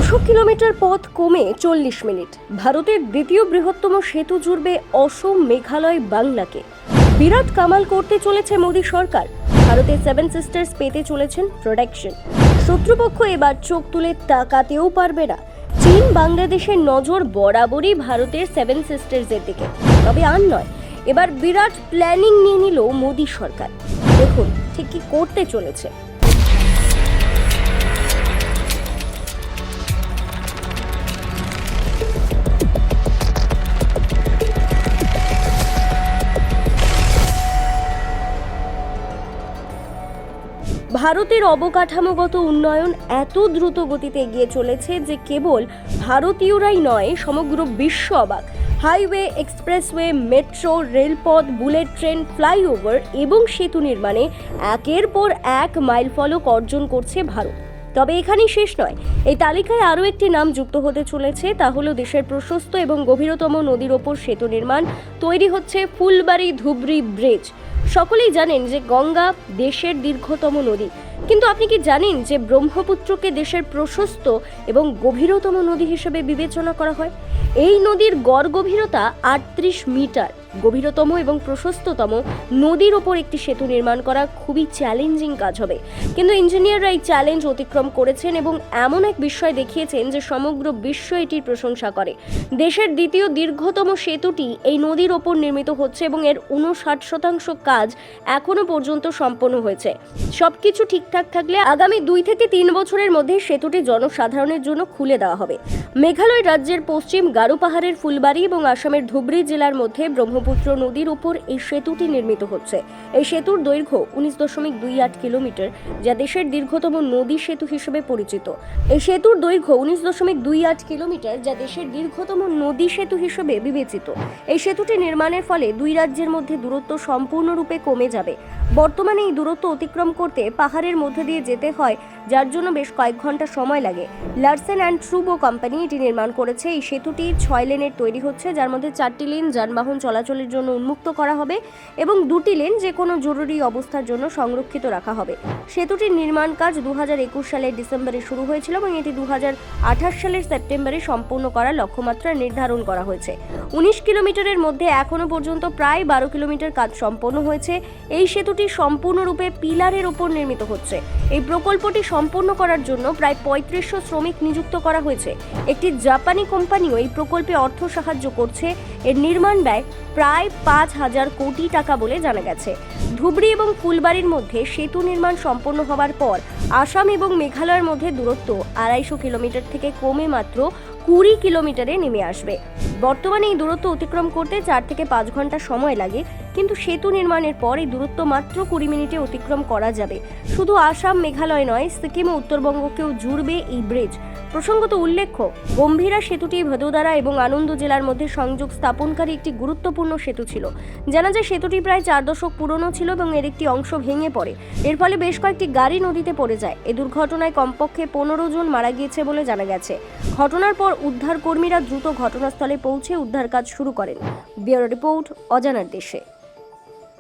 Kilometre পথ কমে 40 minute. ভারতের দ্বিতীয় বৃহত্তম সেতু জুড়বে অসম, মেঘালয়, বাংলাকে। বিরাট কামাল করতে চলেছে মোদী সরকার। ভারতে 7 সিস্টার্স পেতে চলেছেন প্রোটেকশন। শত্রুপক্ষ এবার চোখ তুলে তাকাতেও পারবে না। চীন বাংলাদেশের নজর বরাবরই ভারতের 7 সিস্টার্সের দিকে। তবে আর নয়, এবার বিরাট প্ল্যানিং নিয়ে নিল মোদী সরকার। দেখুন ঠিক কি করতে চলেছে। ভারতের অবকাঠামোগত উন্নয়ন এত দ্রুত গতিতে এগিয়ে চলেছে যে কেবল ভারতীয়রাই নয়, সমগ্র বিশ্ব অবাক। হাইওয়ে, এক্সপ্রেসওয়ে, মেট্রো, রেলপথ, বুলেট ট্রেন, ফ্লাইওভার এবং সেতু নির্মাণে একের পর এক মাইলফলক অর্জন করছে ভারত। তবে এখানেই শেষ নয়, এই তালিকায় আরও একটি নাম যুক্ত হতে চলেছে। তা হলো দেশের প্রশস্ত এবং গভীরতম নদীর ওপর সেতু নির্মাণ। তৈরি হচ্ছে ফুলবাড়ি ধুবড়ি ব্রিজ। সকলেই জানেন যে গঙ্গা দেশের দীর্ঘতম নদী, কিন্তু আপনি কি জানেন যে ব্রহ্মপুত্রকে দেশের প্রশস্ত এবং গভীরতম নদী হিসেবে বিবেচনা করা হয়? এই নদীর গড় গভীরতা 38 মিটার। গভীরতম এবং প্রশস্ততম নদীর ওপর একটি সেতু নির্মাণ করা খুবই চ্যালেঞ্জিং কাজ হবে, কিন্তু ইঞ্জিনিয়াররা এই চ্যালেঞ্জ অতিক্রম করেছেন এবং এমন এক বিষয় দেখিয়েছেন যে সমগ্র বিশ্ব এটির প্রশংসা করে। দেশের দ্বিতীয় দীর্ঘতম সেতুটি এই নদীর ওপর নির্মিত হচ্ছে এবং এর 59% কাজ এখনো পর্যন্ত সম্পন্ন হয়েছে। সবকিছু ঠিকঠাক থাকলে আগামী 2 থেকে 3 বছরের মধ্যে সেতুটি জনসাধারণের জন্য খুলে দেওয়া হবে। মেঘালয় রাজ্যের পশ্চিম গারো পাহাড়ের ফুলবাড়ি এবং আসামের ধুবড়ি জেলার মধ্যে ব্রহ্মপুত্র নদীর উপর এই সেতুটি নির্মিত হচ্ছে। এই সেতুর দৈর্ঘ্য 19.28 কিলোমিটার, যা দেশের দীর্ঘতম নদী সেতু হিসেবে পরিচিত। এই সেতুর দৈর্ঘ্য 19.28 কিলোমিটার, যা দেশের দীর্ঘতম নদী সেতু হিসেবে বিবেচিত। এই সেতুটি নির্মাণের ফলে দুই রাজ্যের মধ্যে দূরত্ব সম্পূর্ণরূপে কমে যাবে। বর্তমানে এই দূরত্ব অতিক্রম করতে পাহাড়ের মধ্যে দিয়ে যেতে হয়, যার জন্য বেশ কয়েক ঘন্টা সময় লাগে। লারসেন অ্যান্ড ট্রুবো কোম্পানি এটি নির্মাণ করেছে। এই সেতুটি 6 লেনের তৈরি হচ্ছে, যার মধ্যে 4টি লেন যানবাহন চলাচলের জন্য উন্মুক্ত করা হবে এবং 2টি লেন যে কোনো জরুরি অবস্থার জন্য সংরক্ষিত রাখা হবে। সেতুটির নির্মাণ কাজ 2021 সালের ডিসেম্বরে শুরু হয়েছিল এবং এটি 2028 সালের সেপ্টেম্বরে সম্পূর্ণ করার লক্ষ্যমাত্রা নির্ধারণ করা হয়েছে। 19 কিলোমিটারের মধ্যে এখনো পর্যন্ত প্রায় 12 কিলোমিটার কাজ সম্পন্ন হয়েছে। এই সেতুটি সম্পূর্ণরূপে পিলারের উপর নির্মিত হচ্ছে। এই প্রকল্পটি সম্পন্ন করার জন্য প্রায় 3500 শ্রমিক নিযুক্ত করা হয়েছে। একটি জাপানি কোম্পানিও এই প্রকল্পে অর্থ সাহায্য করছে। এর নির্মাণ ব্যয় প্রায় 5000 কোটি টাকা বলে জানা গেছে। ধুবড়ি এবং ফুলবাড়ির মধ্যে সেতু নির্মাণ সম্পন্ন হওয়ার পর আসাম এবং মেঘালয়ের মধ্যে দূরত্ব 250 কিলোমিটার থেকে কমে মাত্র 20 কিলোমিটারে নেমে আসবে। বর্তমানে এই দূরত্ব অতিক্রম করতে 4 থেকে 5 ঘন্টা সময় লাগে, কিন্তু সেতু নির্মাণের পর এই দূরত্ব মাত্র 20 মিনিটে অতিক্রম করা যাবে। শুধু আসাম, মেঘালয় নয়, সিকিম ও উত্তরবঙ্গকেও জুড়বে এই ব্রিজ। প্রসঙ্গত উল্লেখ্য, গম্ভীরা সেতুটি ভদোদারা এবং আনন্দ জেলার মধ্যে সংযোগ স্থাপনকারী একটি গুরুত্বপূর্ণ সেতু ছিল। জানা যায় সেতুটি প্রায় 4 দশক পুরনো ছিল এবং এর একটি অংশ ভেঙে পড়ে। এর ফলে বেশ কয়েকটি গাড়ি নদীতে পড়ে যায়। এই দুর্ঘটনায় কমপক্ষে 15 জন মারা গিয়েছে বলে জানা গেছে। ঘটনার পর উদ্ধার কর্মীরা দ্রুত ঘটনাস্থলে পৌঁছে উদ্ধার কাজ শুরু করেন। ব্যুরো রিপোর্ট, অজানার দেশে।